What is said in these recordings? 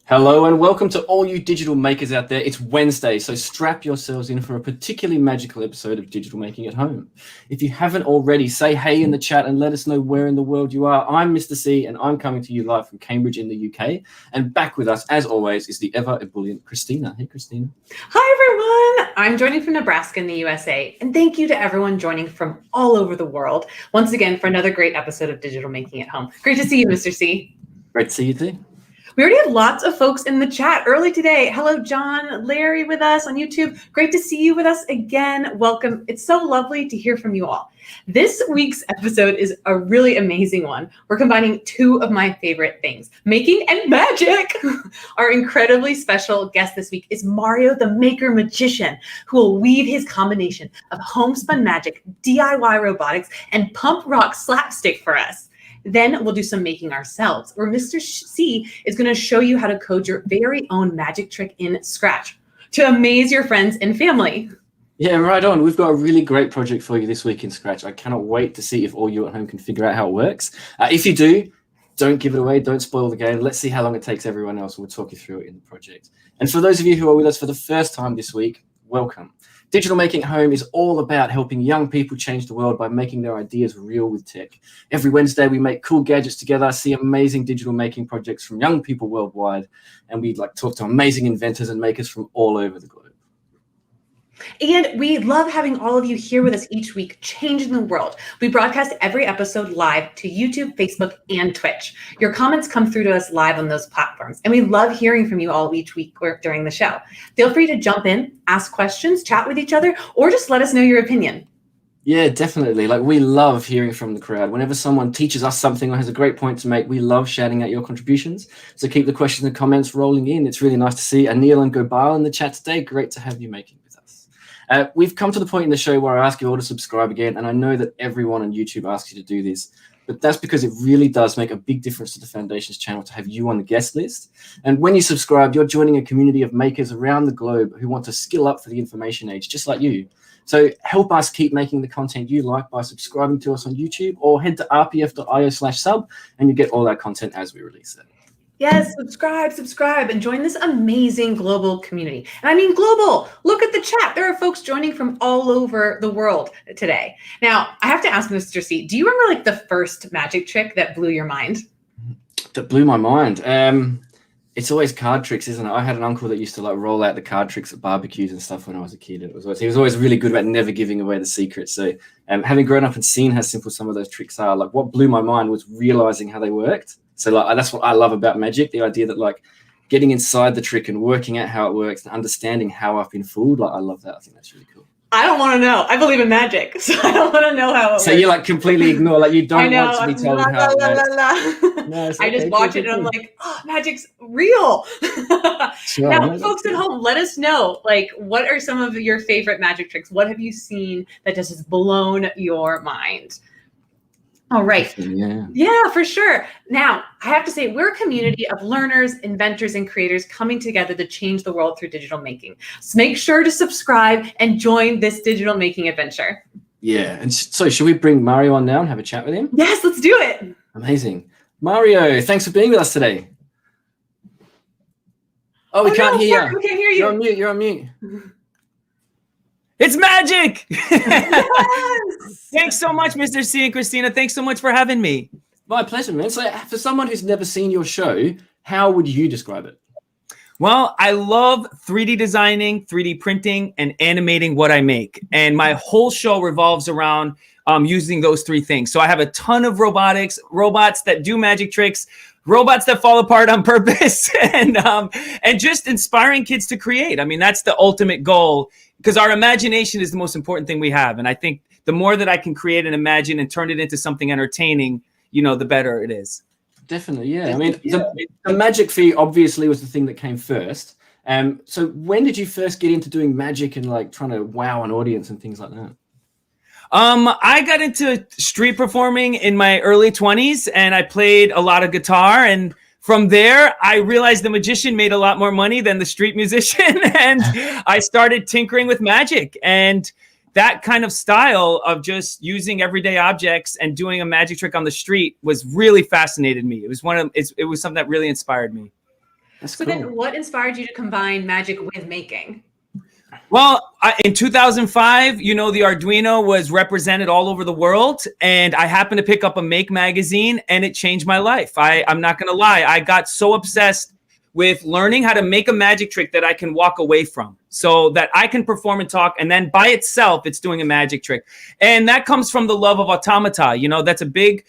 Hello and welcome to all you digital makers out there. It's Wednesday, so strap yourselves in for a particularly magical episode of Digital Making at Home. If you haven't already, say hey in the chat and let us know where in the world you are. I'm Mr. C and I'm coming to you live from Cambridge in the UK. And back with us, as always, is the ever ebullient Christina. Hey, Christina. Hi, everyone. I'm joining from Nebraska in the USA. And thank you to everyone joining from all over the world once again for another great episode of Digital Making at Home. Great to see you, Mr. C. Great to see you too. We already have lots of folks in the chat early today. Hello, John, Larry with us on YouTube. Great to see you with us again. Welcome. It's so lovely to hear from you all. This week's episode is a really amazing one. We're combining two of my favorite things, making and magic. Our incredibly special guest this week is Mario the Maker Magician, who will weave his combination of homespun magic, DIY robotics, and pump rock slapstick for us. Then we'll do some making ourselves, where Mr. C is going to show you how to code your very own magic trick in Scratch to amaze your friends and family. Yeah, right on. We've got a really great project for you this week in Scratch. I cannot wait to see if all you at home can figure out how it works. If you do, don't give it away. Don't spoil the game. Let's see how long it takes everyone else. We'll talk you through it in the project. And for those of you who are with us for the first time this week, welcome. Digital Making at Home is all about helping young people change the world by making their ideas real with tech. Every Wednesday, we make cool gadgets together, see amazing digital making projects from young people worldwide, and we talk to amazing inventors and makers from all over the globe. And we love having all of you here with us each week, changing the world. We broadcast every episode live to YouTube, Facebook, and Twitch. Your comments come through to us live on those platforms, and we love hearing from you all each week or during the show. Feel free to jump in, ask questions, chat with each other, or just let us know your opinion. Yeah, definitely. We love hearing from the crowd. Whenever someone teaches us something or has a great point to make, we love shouting out your contributions. So keep the questions and comments rolling in. It's really nice to see Anil and Gopal in the chat today. Great to have you making with us. We've come to the point in the show where I ask you all to subscribe again, and I know that everyone on YouTube asks you to do this, but that's because it really does make a big difference to the Foundation's channel to have you on the guest list. And when you subscribe, you're joining a community of makers around the globe who want to skill up for the information age, just like you. So help us keep making the content you like by subscribing to us on YouTube, or head to rpf.io/sub, and you get all our content as we release it. Yes, subscribe, and join this amazing global community. And I mean global. Look at the chat. There are folks joining from all over the world today. Now, I have to ask Mr. C, do you remember the first magic trick that blew your mind? That blew my mind? It's always card tricks, isn't it? I had an uncle that used to roll out the card tricks at barbecues and stuff when I was a kid. He was always really good about never giving away the secrets. So having grown up and seen how simple some of those tricks are, what blew my mind was realizing how they worked. So that's what I love about magic, the idea that getting inside the trick and working out how it works and understanding how I've been fooled. I love that. I think that's really cool. I don't want to know. I believe in magic, so I don't want to know how it works. So you completely ignore, you don't want to be told how it works. No, I just watch it and I'm like, oh, magic's real. Sure, now, folks at home, let us know, what are some of your favorite magic tricks? What have you seen that just has blown your mind? All right. Yeah, for sure. Now, I have to say, we're a community of learners, inventors, and creators coming together to change the world through digital making. So make sure to subscribe and join this digital making adventure. Yeah. And so should we bring Mario on now and have a chat with him? Yes, let's do it. Amazing. Mario, thanks for being with us today. Oh, we can't hear you. We can't hear you. You're on mute. It's magic! Yes! Thanks so much, Mr. C and Christina. Thanks so much for having me. My pleasure, man. So for someone who's never seen your show, how would you describe it? Well, I love 3D designing, 3D printing, and animating what I make. And my whole show revolves around using those three things. So I have a ton of robotics, robots that do magic tricks, robots that fall apart on purpose, and just inspiring kids to create. I mean, that's the ultimate goal, because our imagination is the most important thing we have. And I think the more that I can create and imagine and turn it into something entertaining, the better it is. Definitely, yeah. I mean, the magic fee obviously was the thing that came first. So when did you first get into doing magic and trying to wow an audience and things like that? I got into street performing in my early 20s, and I played a lot of guitar. And from there, I realized the magician made a lot more money than the street musician. And I started tinkering with magic. And that kind of style of just using everyday objects and doing a magic trick on the street was really fascinated me. It was something that really inspired me. That's So cool. then what inspired you to combine magic with making? Well, in 2005, you know, the Arduino was represented all over the world, and I happened to pick up a Make magazine, and it changed my life. I'm not going to lie. I got so obsessed with learning how to make a magic trick that I can walk away from, so that I can perform and talk, and then by itself, it's doing a magic trick. And that comes from the love of automata. You know, that's a big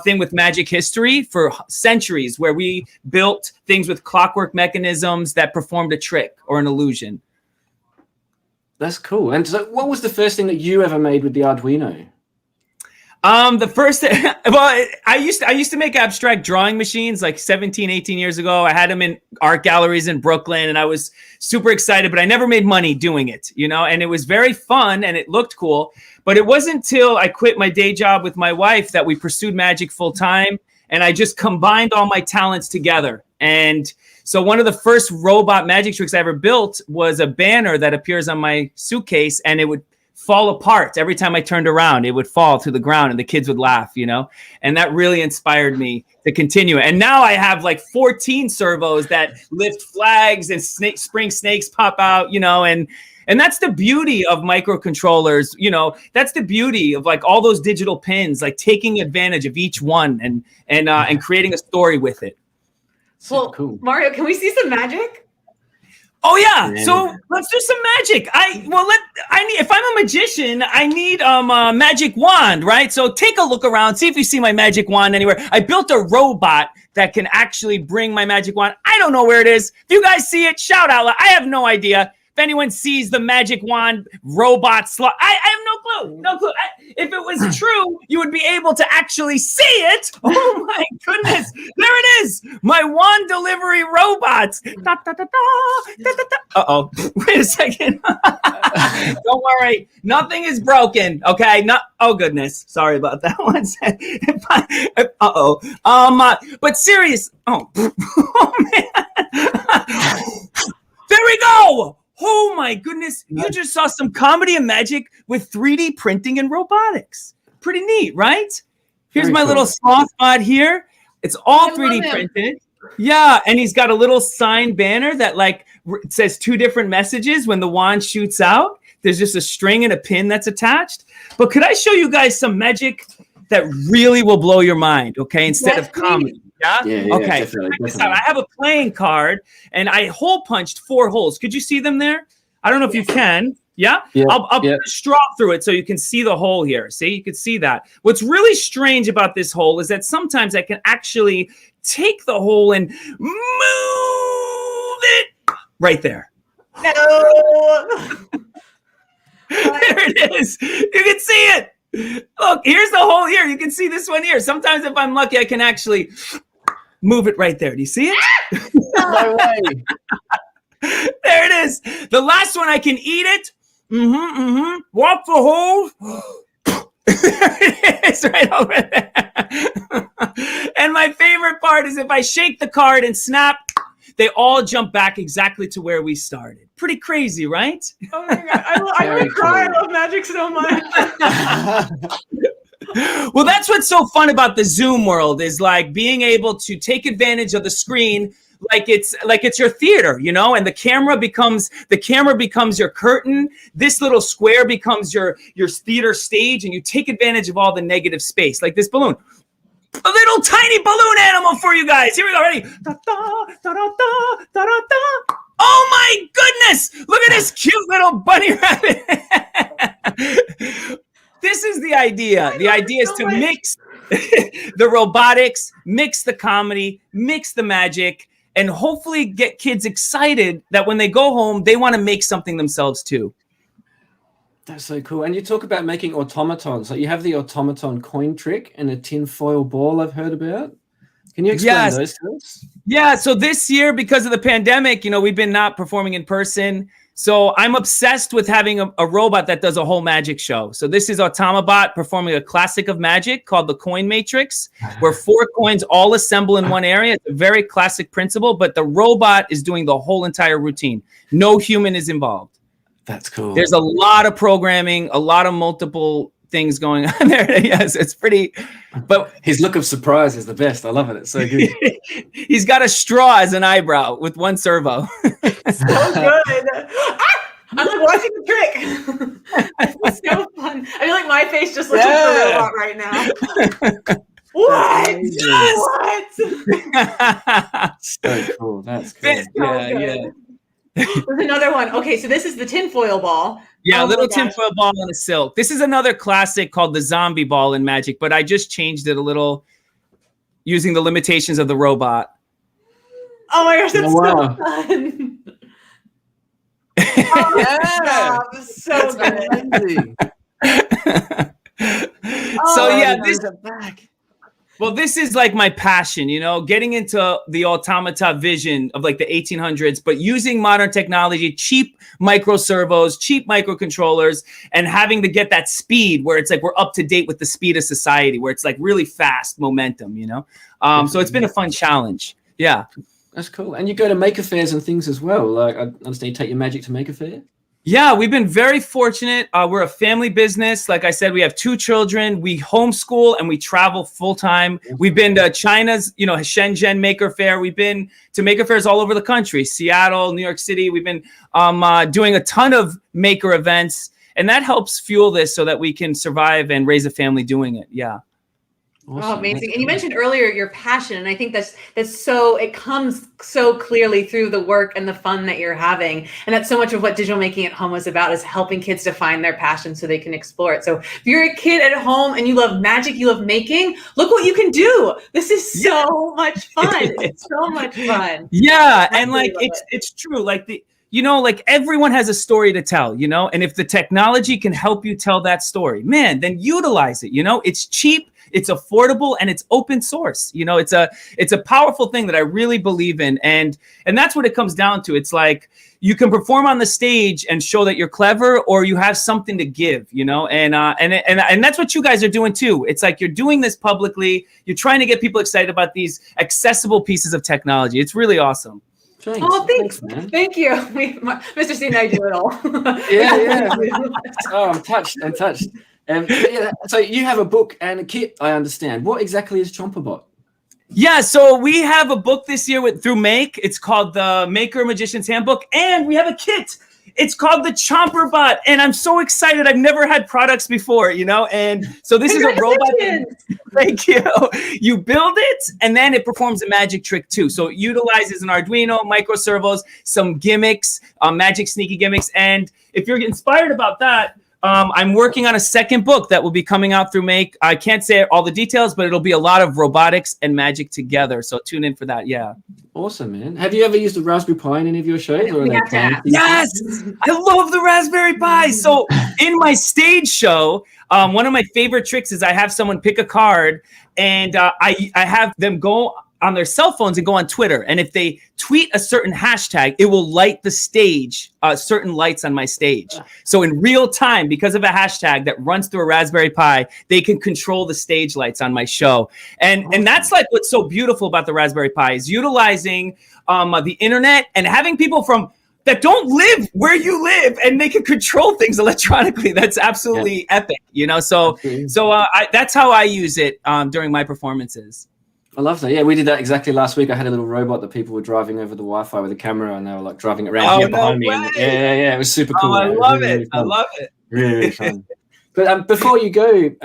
thing with magic history for centuries, where we built things with clockwork mechanisms that performed a trick or an illusion. That's cool. And so what was the first thing that you ever made with the Arduino? The first, well, I used to make abstract drawing machines like 17, 18 years ago. I had them in art galleries in Brooklyn, and I was super excited, but I never made money doing it, you know, and it was very fun and it looked cool. But it wasn't until I quit my day job with my wife that we pursued magic full time. And I just combined all my talents together. And so one of the first robot magic tricks I ever built was a banner that appears on my suitcase, and it would fall apart every time I turned around. It would fall to the ground and the kids would laugh, you know, and that really inspired me to continue. And now I have like 14 servos that lift flags and spring snakes pop out, you know, and that's the beauty of microcontrollers. You know, that's the beauty of like all those digital pins, like taking advantage of each one and creating a story with it. Well, cool. Mario, can we see some magic? Oh yeah. So let's do some magic. If I'm a magician, I need a magic wand, right? So take a look around, see if you see my magic wand anywhere. I built a robot that can actually bring my magic wand. I don't know where it is. If you guys see it, shout out loud. I have no idea. If anyone sees the magic wand robot slot, I have no clue. If it was true, you would be able to actually see it. Oh my goodness. There it is. My wand delivery robot. Uh-oh. Wait a second. Don't worry. Nothing is broken. Okay. Oh goodness. Sorry about that one. But serious. Oh man. There we go. Oh my goodness. You just saw some comedy and magic with 3D printing and robotics. Pretty neat, right? Here's my little sloth bot here. It's all 3D printed. Yeah, and he's got a little sign banner that like says two different messages when the wand shoots out. There's just a string and a pin that's attached. But could I show you guys some magic that really will blow your mind, okay, instead of comedy? Yeah? Okay. Definitely. I have a playing card, and I hole punched 4 holes. Could you see them there? I don't know if you can. Yeah? I'll put a straw through it so you can see the hole here. See? You can see that. What's really strange about this hole is that sometimes I can actually take the hole and move it right there. No. There it is. You can see it. Look, here's the hole here. You can see this one here. Sometimes if I'm lucky, I can actually move it right there. Do you see it? No way. There it is. The last one, I can eat it. Walk the hole. There it is right over there. And my favorite part is if I shake the card and snap, they all jump back exactly to where we started. Pretty crazy, right? Oh my God. I'm going to cry. I love magic so much. Well, that's what's so fun about the Zoom world is like being able to take advantage of the screen like it's your theater, you know, and the camera becomes your curtain. This little square becomes your theater stage, and you take advantage of all the negative space, like this balloon. A little tiny balloon animal for you guys. Here we go. Ready? Da, da, da, da, da, da, da. Oh my goodness! Look at this cute little bunny rabbit. This is the idea. The idea is to mix the robotics, mix the comedy, mix the magic, and hopefully get kids excited that when they go home, they want to make something themselves too. That's so cool. And you talk about making automatons. Like you have the automaton coin trick and a tinfoil ball I've heard about. Can you explain those to us? Yeah. So this year, because of the pandemic, you know, we've been not performing in person. So I'm obsessed with having a robot that does a whole magic show. So this is Automabot performing a classic of magic called the Coin Matrix, where 4 coins all assemble in one area. It's a very classic principle, but the robot is doing the whole entire routine. No human is involved. That's cool. There's a lot of programming, a lot of multiple things going on there. Yes, it's pretty. But his look of surprise is the best. I love it. It's so good. He's got a straw as an eyebrow with one servo. So good. I'm like watching the trick. It's so fun. I feel like my face just looks like the robot right now. What? What? So cool. That's cool. Yeah. There's another one. Okay, so this is the tinfoil ball. Yeah, little tinfoil ball on a silk. This is another classic called the zombie ball in Magic, but I just changed it a little using the limitations of the robot. Oh my gosh, that's wow. so fun. Oh, so good. So yeah, this is like my passion, you know, getting into the automata vision of like the 1800s, but using modern technology, cheap micro servos, cheap microcontrollers, and having to get that speed where it's like we're up to date with the speed of society, where it's like really fast momentum, you know. So it's been a fun challenge. Yeah. That's cool. And you go to maker fairs and things as well. Like, I understand you take your magic to maker fair. Yeah, we've been very fortunate. We're a family business. Like I said, we have 2 children. We homeschool and we travel full time. We've been to China's, Shenzhen Maker Fair. We've been to maker fairs all over the country, Seattle, New York City. We've been doing a ton of maker events, and that helps fuel this so that we can survive and raise a family doing it. Yeah. Awesome. Oh, amazing. And you mentioned earlier your passion, and I think that's so, it comes so clearly through the work and the fun that you're having. And that's so much of what Digital Making at Home was about, is helping kids to find their passion so they can explore it. So if you're a kid at home and you love magic, you love making, look what you can do. This is so much fun. It's so much fun. Yeah. And like, it's true. Like like everyone has a story to tell, and if the technology can help you tell that story, man, then utilize it. It's cheap. It's affordable and it's open source. It's a powerful thing that I really believe in. And that's what it comes down to. It's like you can perform on the stage and show that you're clever, or you have something to give, and that's what you guys are doing too. It's like you're doing this publicly. You're trying to get people excited about these accessible pieces of technology. It's really awesome. Thanks. Oh, thanks, man. Thank you. Mr. C and I do it all. Yeah. Oh, I'm touched. So you have a book and a kit, I understand. What exactly is Chompabot? Yeah, so we have a book this year through Make. It's called the Maker Magician's Handbook, and we have a kit. It's called the Chompabot, and I'm so excited. I've never had products before, and so this is a robot. Thank you. You build it, and then it performs a magic trick too. So it utilizes an Arduino, micro servos, some gimmicks, magic sneaky gimmicks, and if you're inspired about that, I'm working on a second book that will be coming out through Make. I can't say all the details, but it'll be a lot of robotics and magic together. So tune in for that. Yeah. Awesome, man. Have you ever used the Raspberry Pi in any of your shows? Or yes. I love the Raspberry Pi. So in my stage show, one of my favorite tricks is I have someone pick a card, and I have them go on their cell phones and go on Twitter. And if they tweet a certain hashtag, it will light the stage, certain lights on my stage. So in real time, because of a hashtag that runs through a Raspberry Pi, they can control the stage lights on my show. And that's like what's so beautiful about the Raspberry Pi, is utilizing the internet and having people that don't live where you live, and they can control things electronically. That's absolutely epic, So that's how I use it during my performances. I love that. Yeah, we did that exactly last week. I had a little robot that people were driving over the Wi-Fi with a camera, and they were like driving it around here behind me. And yeah, it was super cool. I love it. I love it. Really fun. But before you go,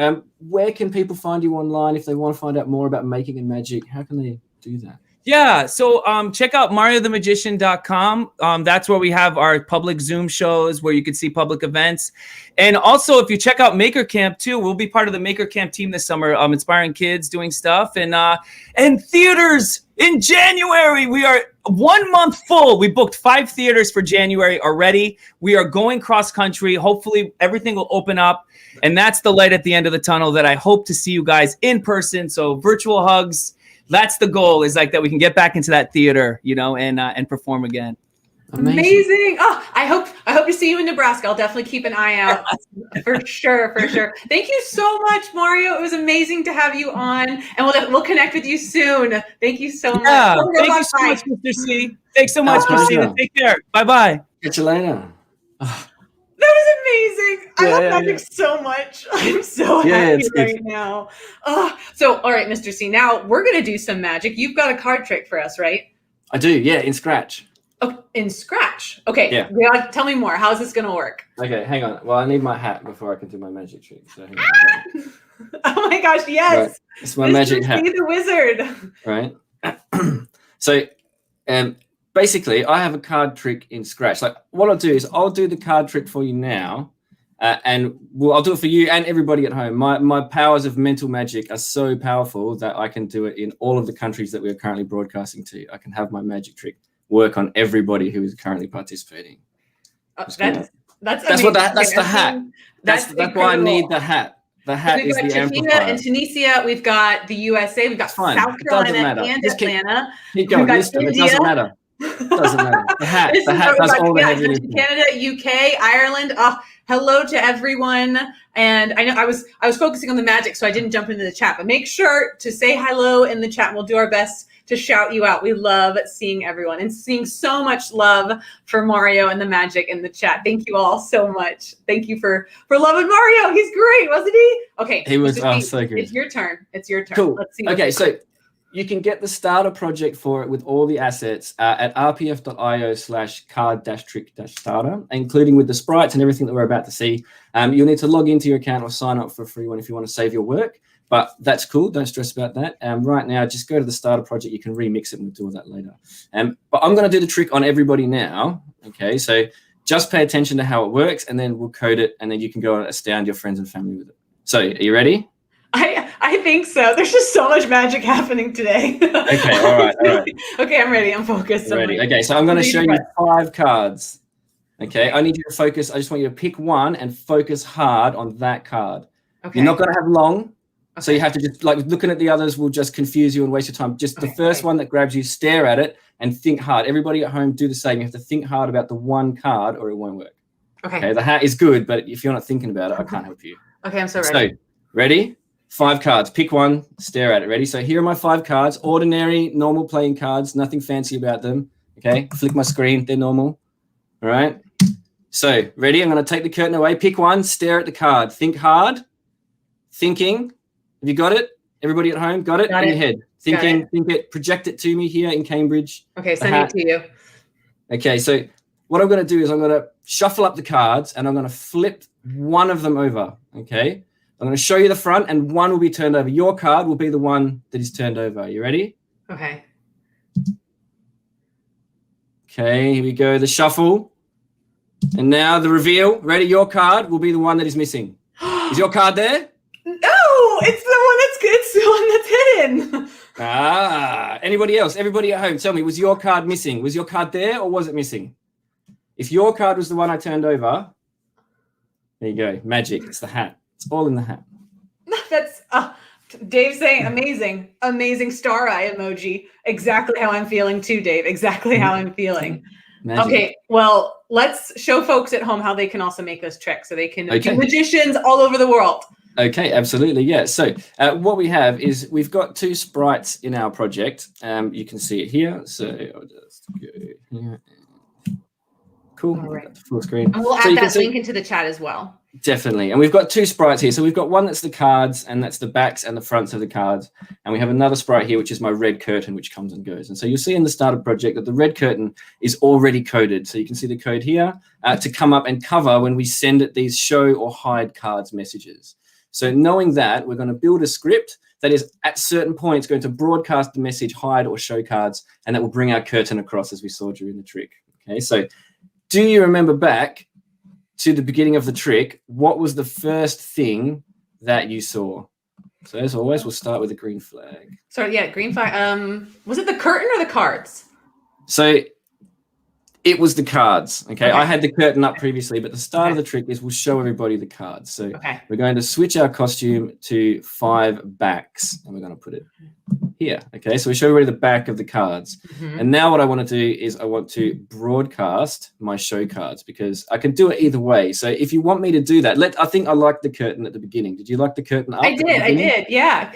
where can people find you online if they want to find out more about making and magic? How can they do that? Yeah, so check out MarioTheMagician.com. That's where we have our public Zoom shows where you can see public events. And also, if you check out Maker Camp too, we'll be part of the Maker Camp team this summer, inspiring kids, doing stuff. And theaters in January. We are 1 month full. We booked 5 theaters for January already. We are going cross country. Hopefully everything will open up. And that's the light at the end of the tunnel that I hope to see you guys in person. So virtual hugs. That's the goal, is like that we can get back into that theater, and perform again. Amazing. Oh, I hope to see you in Nebraska. I'll definitely keep an eye out for sure. Thank you so much, Mario. It was amazing to have you on, and we'll connect with you soon. Thank you so much. Yeah, thank you so much, Mr. C. Thanks so much, Christina. Take care. Bye-bye. Catch you later. That was amazing. I love magic so much. I'm so happy right now. So, all right, Mr. C, now we're going to do some magic. You've got a card trick for us, right? I do, yeah, in Scratch. Oh, in Scratch. Okay, yeah. Tell me more. How's this going to work? Okay, hang on. Well, I need my hat before I can do my magic trick. So hang on. Oh my gosh, yes. Right. It's my magic hat. The wizard. Right. So, basically, I have a card trick in Scratch. Like, what I'll do is I'll do the card trick for you now, and I'll do it for you and everybody at home. My powers of mental magic are so powerful that I can do it in all of the countries that we are currently broadcasting to. I can have my magic trick work on everybody who is currently participating. That's what that's the hat. That's why I need the hat. The hat is the amplifier. We've got and Tunisia, we've got the USA, we've got South Carolina and Atlanta. Keep going. It doesn't matter. It doesn't matter. The hat does all the heavy lifting. Canada, UK, Ireland. Hello to everyone. And I know I was focusing on the magic, so I didn't jump into the chat. But make sure to say hello in the chat, and we'll do our best to shout you out. We love seeing everyone and seeing so much love for Mario and the magic in the chat. Thank you all so much. Thank you for loving Mario. He's great, wasn't he? Okay. He was so good. It's your turn. It's your turn. Cool. Let's see. Okay, so you can get the starter project for it with all the assets at rpf.io/card-trick-starter, including with the sprites and everything that we're about to see. You'll need to log into your account or sign up for a free one if you want to save your work. But that's cool. Don't stress about that. Right now, just go to the starter project. You can remix it, and we'll do all that later. But I'm going to do the trick on everybody now. Okay, so just pay attention to how it works, and then we'll code it, and then you can go and astound your friends and family with it. So are you ready? I think so. There's just so much magic happening today. Okay, all right. Okay, I'm ready. I'm focused. I'm ready. Okay, so I'm going to show you 5 cards. Okay, I need you to focus. I just want you to pick one and focus hard on that card. Okay. You're not going to have long. Okay. So you have to just, like, looking at the others will just confuse you and waste your time. Just the first one that grabs you, stare at it and think hard. Everybody at home do the same. You have to think hard about the one card or it won't work. Okay, the hat is good, but if you're not thinking about it, I can't help you. Okay, I'm so ready. So, ready? 5 cards. Pick one, stare at it. Ready? So here are my 5 cards. Ordinary, normal playing cards. Nothing fancy about them. Okay, flick my screen. They're normal. All right. So, ready? I'm going to take the curtain away. Pick one, stare at the card. Think hard. Thinking. Have you got it? Everybody at home got it? In your head. Thinking, think it. Project it to me here in Cambridge. Okay, send it to you. Okay, so what I'm going to do is I'm going to shuffle up the cards and I'm going to flip one of them over. Okay. I'm going to show you the front and one will be turned over. Your card will be the one that is turned over. You ready? Okay. Okay, here we go. The shuffle. And now the reveal. Ready? Your card will be the one that is missing. Is your card there? No, it's the one that's hidden. Anybody else? Everybody at home, tell me, was your card missing? Was your card there or was it missing? If your card was the one I turned over, there you go. Magic. It's the hat. It's all in the hat. That's Dave saying amazing star eye emoji. Exactly how I'm feeling too, Dave. Exactly how I'm feeling. Magic. Okay, well, let's show folks at home how they can also make this trick so they can be magicians all over the world. Okay, absolutely, yeah. So what we have is we've got 2 sprites in our project. You can see it here. So I'll just go here. Cool. All right. Full screen. And we'll add that link into the chat as well. Definitely. And we've got 2 sprites here. So we've got one that's the cards and that's the backs and the fronts of the cards. And we have another sprite here, which is my red curtain, which comes and goes. And so you'll see in the starter project that the red curtain is already coded. So you can see the code here to come up and cover when we send it these show or hide cards messages. So knowing that, we're going to build a script that is at certain points going to broadcast the message hide or show cards, and that will bring our curtain across as we saw during the trick. Okay, so do you remember back to the beginning of the trick, what was the first thing that you saw? So as always, we'll start with a green flag. So yeah, green flag. Was it the curtain or the cards? So it was the cards. Okay, I had the curtain up previously, but the start of the trick is we'll show everybody the cards. So we're going to switch our costume to 5 backs, and we're going to put it here. Okay, so we show everybody the back of the cards. And now what I want to do is I want to broadcast my show cards because I can do it either way. So if you want me to do that, I think I liked the curtain at the beginning. Did you like the curtain up? I did. Yeah.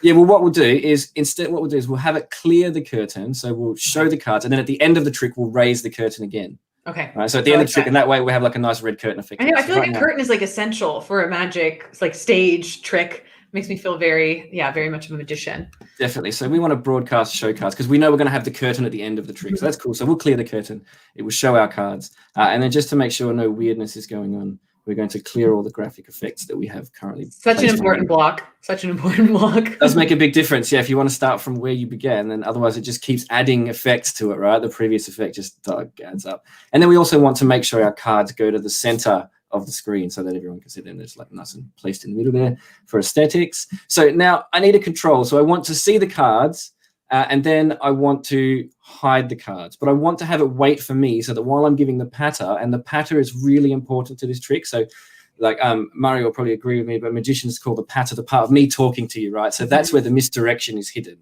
Yeah, well, what we'll do is we'll have it clear the curtain. So we'll show the cards. And then at the end of the trick, we'll raise the curtain again. Okay. Right, so at the end of the trick, and that way we have like a nice red curtain effect. I know. I So feel like right a now- curtain is like essential for a magic like stage trick. Makes me feel very much of a magician. Definitely. So we want to broadcast show cards because we know we're going to have the curtain at the end of the trick. So that's cool. So we'll clear the curtain. It will show our cards. And then just to make sure no weirdness is going on, we're going to clear all the graphic effects that we have currently. Such an important block. Such an important block. It does make a big difference. Yeah, if you want to start from where you began, then otherwise it just keeps adding effects to it, right? The previous effect just adds up. And then we also want to make sure our cards go to the center of the screen so that everyone can see them. It's like nice and placed in the middle there for aesthetics. So now I need a control. So I want to see the cards and then I want to hide the cards, but I want to have it wait for me so that while I'm giving the patter, and the patter is really important to this trick. So like Mario will probably agree with me, but magicians call the patter the part of me talking to you, right? So that's where the misdirection is hidden.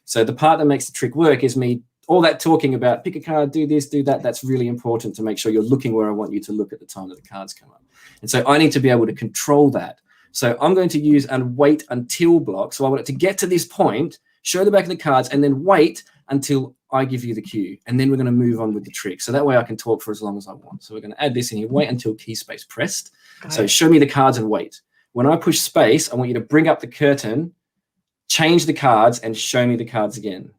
So the part that makes the trick work is me, all that talking about pick a card, do this, do that, that's really important to make sure you're looking where I want you to look at the time that the cards come up. And so I need to be able to control that. So I'm going to use a wait until block. So I want it to get to this point, show the back of the cards, and then wait until I give you the cue. And then we're going to move on with the trick. So that way I can talk for as long as I want. So we're going to add this in here, wait until key space pressed. So show me the cards and wait. When I push space, I want you to bring up the curtain, change the cards, and show me the cards again.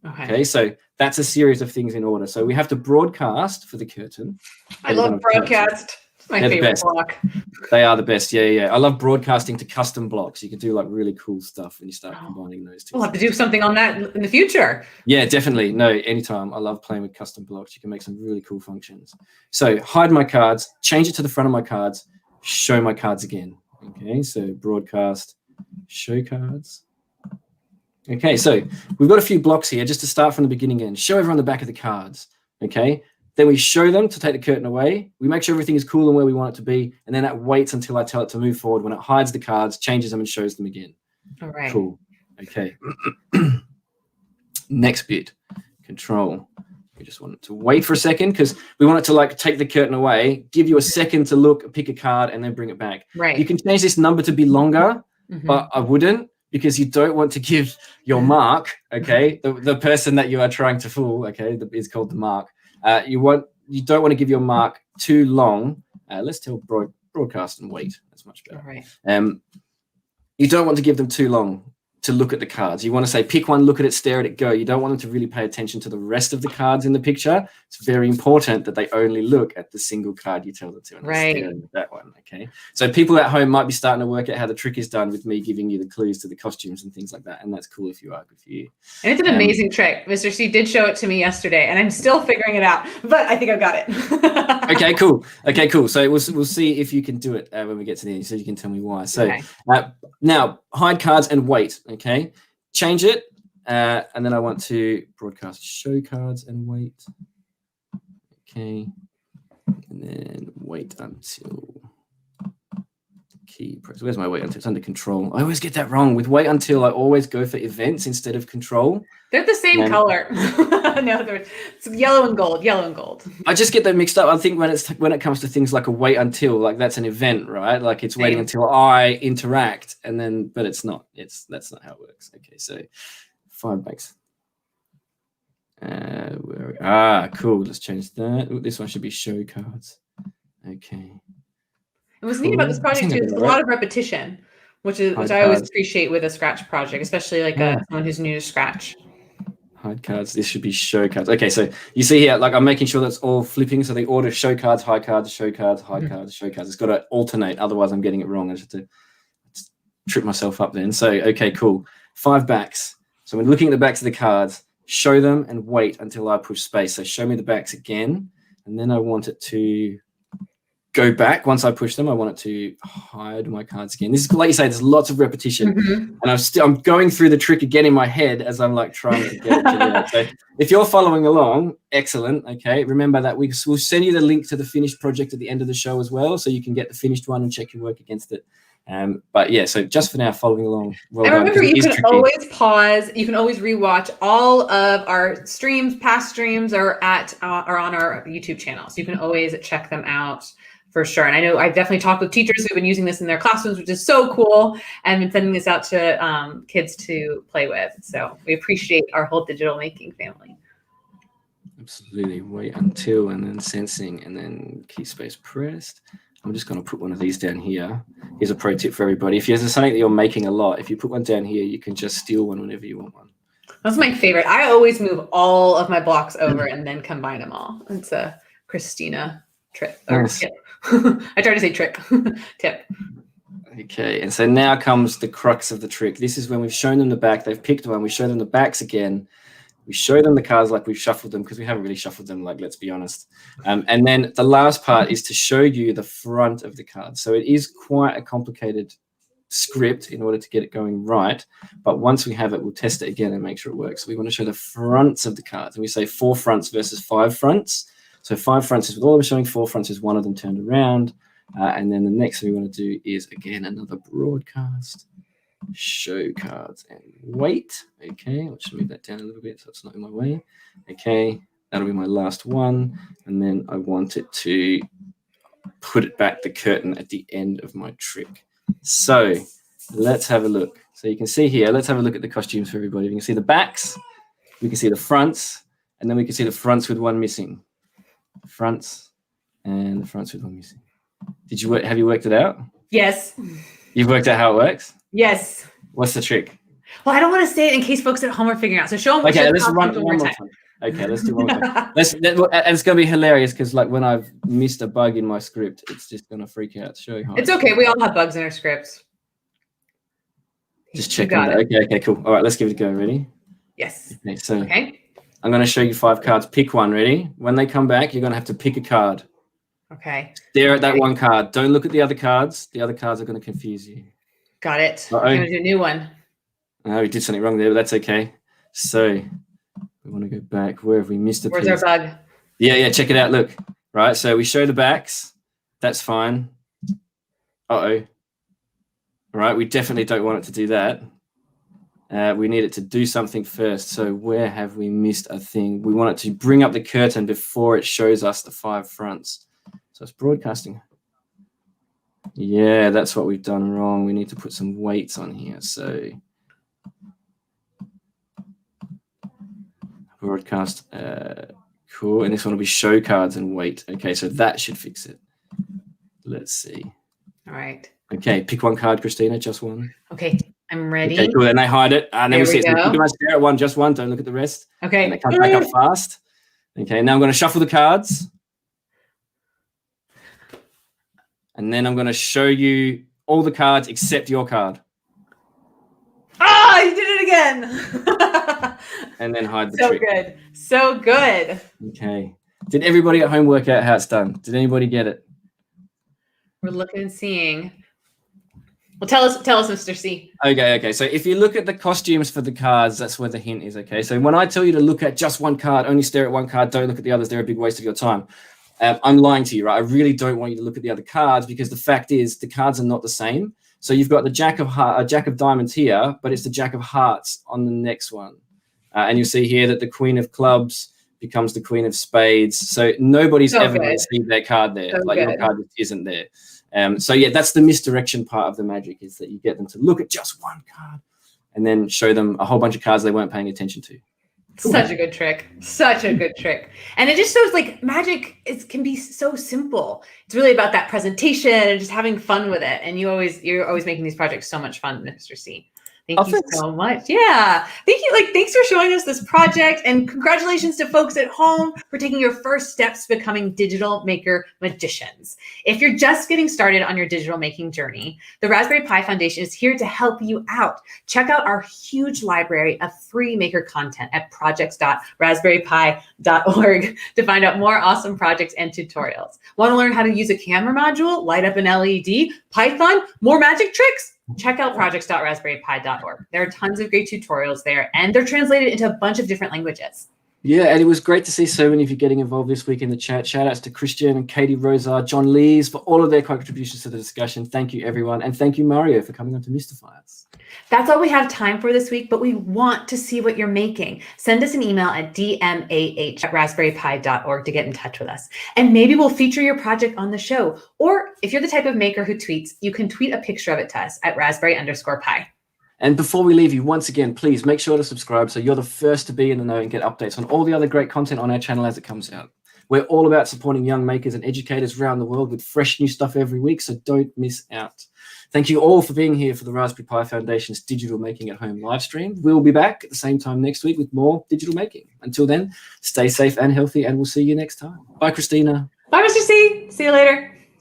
Okay, so that's a series of things in order. So we have to broadcast for the curtain. I love broadcast. It's my favorite block. They are the best. Yeah. I love broadcasting to custom blocks. You can do like really cool stuff when you start combining those two. We'll have to do something on that in the future. Yeah, definitely. No, anytime. I love playing with custom blocks. You can make some really cool functions. So hide my cards, change it to the front of my cards, show my cards again. Okay, so broadcast, show cards. Okay, so we've got a few blocks here just to start from the beginning again. Show everyone the back of the cards, okay? Then we show them to take the curtain away. We make sure everything is cool and where we want it to be, and then that waits until I tell it to move forward. When it hides the cards, changes them, and shows them again. All right. Cool. Okay. Next bit, control. We just want it to wait for a second because we want it to like take the curtain away, give you a second to look, pick a card, and then bring it back. Right. You can change this number to be longer, but I wouldn't, because you don't want to give your mark, okay, the person that you are trying to fool, okay, is called the mark. You don't want to give your mark too long. Let's tell broadcast and wait. That's much better. All right. You don't want to give them too long to look at the cards. You want to say pick one, look at it, stare at it, go. You don't want them to really pay attention to the rest of the cards in the picture. It's very important that they only look at the single card you tell them to. And right. Stare at that one. Okay. So people at home might be starting to work out how the trick is done with me giving you the clues to the costumes and things like that. And that's cool if you are. Good for you. And it's an amazing trick. Mr. C did show it to me yesterday, and I'm still figuring it out, but I think I've got it. Okay, cool. Okay, cool. So we'll see if you can do it when we get to the end, so you can tell me why. So okay. Now hide cards and wait. Okay, change it, and then I want to broadcast show cards and wait. Okay, and then wait until key press. Where's my wait until? It's under control. I always get that wrong. With wait until, I always go for events instead of control. They're the same color. No, it's yellow and gold. Yellow and gold. I just get them mixed up. I think when it comes to things like a wait until, like that's an event, right? Like it's waiting until I interact, and then, but it's not. That's not how it works. Okay, so 5 bucks. Cool. Let's change that. Ooh, this one should be show cards. Okay. And what's neat about this project too is a lot of repetition, which I always appreciate with a Scratch project, especially like someone who's new to Scratch. Hide cards. This should be show cards. Okay, so you see here, like I'm making sure that's all flipping. So the order: show cards, hide cards, show cards, hide cards, show cards. It's got to alternate. Otherwise, I'm getting it wrong. I just have to trip myself up then. So okay, cool. 5 backs. So when looking at the backs of the cards, show them and wait until I push space. So show me the backs again, and then I want it to go back. Once I push them, I want it to hide my cards again. This is, like you say, there's lots of repetition, and I'm going through the trick again in my head as I'm like trying to get it together. So if you're following along, excellent. Okay, remember that we'll send you the link to the finished project at the end of the show as well, so you can get the finished one and check your work against it. But yeah, so just for now, following along. Well and remember, done, you can always pause. You can always rewatch all of our streams. Past streams are on our YouTube channel, so you can always check them out. For sure. And I know I've definitely talked with teachers who've been using this in their classrooms, which is so cool, and been sending this out to kids to play with. So we appreciate our whole digital making family. Absolutely. Wait until, and then sensing, and then key space pressed. I'm just going to put one of these down here. Here's a pro tip for everybody. If there's something that you're making a lot, if you put one down here, you can just steal one whenever you want one. That's my favorite. I always move all of my blocks over and then combine them all. It's a Christina trick or Nice. tip. I try to say trick. Tip. Okay, and so now comes the crux of the trick. This is when we've shown them the back, they've picked one, we show them the backs again, we show them the cards like we've shuffled them, because we haven't really shuffled them, like, let's be honest. And then the last part is to show you the front of the card. So it is quite a complicated script in order to get it going right, but once we have it, we'll test it again and make sure it works. So we want to show the fronts of the cards, and we say 4 fronts versus 5 fronts. So 5 fronts is with all of them showing, 4 fronts is one of them turned around. And then the next thing we want to do is, again, another broadcast, show cards and wait. Okay, I'll just move that down a little bit so it's not in my way. Okay, that'll be my last one. And then I want it to put it back the curtain at the end of my trick. So let's have a look. So you can see here, let's have a look at the costumes for everybody. You can see the backs, we can see the fronts, and then we can see the fronts with one missing. Fronts and the fronts with one missing. Have you worked it out? Yes. You've worked out how it works? Yes. What's the trick? Well, I don't want to say it in case folks at home are figuring out. So show them. Okay, let's run one more time. Okay, let's do one more time. And it's going to be hilarious because, like, when I've missed a bug in my script, it's just going to freak out. Show you how. It's okay. We all have bugs in our scripts. Just checking that. Okay, cool. All right, let's give it a go. Ready? Yes. Okay, so okay. I'm going to show you 5 cards. Pick one. Ready? When they come back, you're going to have to pick a card. Okay. Stare at that one card. Don't look at the other cards. The other cards are going to confuse you. Got it. I'm going to do a new one. Oh, we did something wrong there, but that's okay. So we want to go back. Where have we missed a piece? Where's our bug? Yeah, check it out. Look, right? So we show the backs. That's fine. Uh-oh. All right, we definitely don't want it to do that. We need it to do something first. So where have we missed a thing? We want it to bring up the curtain before it shows us the 5 fronts. So it's broadcasting. Yeah, that's what we've done wrong. We need to put some weights on here. So broadcast, cool. And this one will be show cards and weight. Okay, so that should fix it. Let's see. All right. Okay, pick one card, Christina, just one. Okay, I'm ready. Okay, cool. And they hide it. And then we see it. So pretty much stare at one, just one. Don't look at the rest. Okay. And they come back up fast. Okay, now I'm going to shuffle the cards. And then I'm going to show you all the cards except your card. Ah, you did it again. And then hide the so trick. So good. So good. Okay. Did everybody at home work out how it's done? Did anybody get it? We're looking and seeing. Well, tell us, Mr. C. Okay. So if you look at the costumes for the cards, that's where the hint is, okay? So when I tell you to look at just one card, only stare at one card, don't look at the others, they're a big waste of your time. I'm lying to you, right? I really don't want you to look at the other cards because the fact is the cards are not the same. So you've got the Jack of Diamonds here, but it's the Jack of Hearts on the next one. And you'll see here that the Queen of Clubs becomes the Queen of Spades. So nobody's ever going to see their card there. So like your card isn't there. So yeah, that's the misdirection part of the magic, is that you get them to look at just one card and then show them a whole bunch of cards they weren't paying attention to. Cool. Such a good trick. Such a good trick. And it just shows like magic can be so simple. It's really about that presentation and just having fun with it. And you're always making these projects so much fun, Mr. C. Thank you so much. Yeah. Thank you. Thanks for showing us this project, and congratulations to folks at home for taking your first steps to becoming digital maker magicians. If you're just getting started on your digital making journey, the Raspberry Pi Foundation is here to help you out. Check out our huge library of free maker content at projects.raspberrypi.org to find out more awesome projects and tutorials. Want to learn how to use a camera module, light up an LED, Python, more magic tricks? Check out projects.raspberrypi.org. There are tons of great tutorials there, and they're translated into a bunch of different languages. Yeah, and it was great to see so many of you getting involved this week in the chat. Shout outs to Christian and Katie Rosa, John Lees for all of their contributions to the discussion. Thank you, everyone. And thank you, Mario, for coming on to Mystify Us. That's all we have time for this week, but we want to see what you're making. Send us an email at dmah@raspberrypi.org to get in touch with us. And maybe we'll feature your project on the show. Or if you're the type of maker who tweets, you can tweet a picture of it to us at raspberry_pi. And before we leave you, once again, please make sure to subscribe so you're the first to be in the know and get updates on all the other great content on our channel as it comes out. We're all about supporting young makers and educators around the world with fresh new stuff every week, so don't miss out. Thank you all for being here for the Raspberry Pi Foundation's Digital Making at Home live stream. We'll be back at the same time next week with more digital making. Until then, stay safe and healthy, and we'll see you next time. Bye, Christina. Bye, Mr. C. See you later.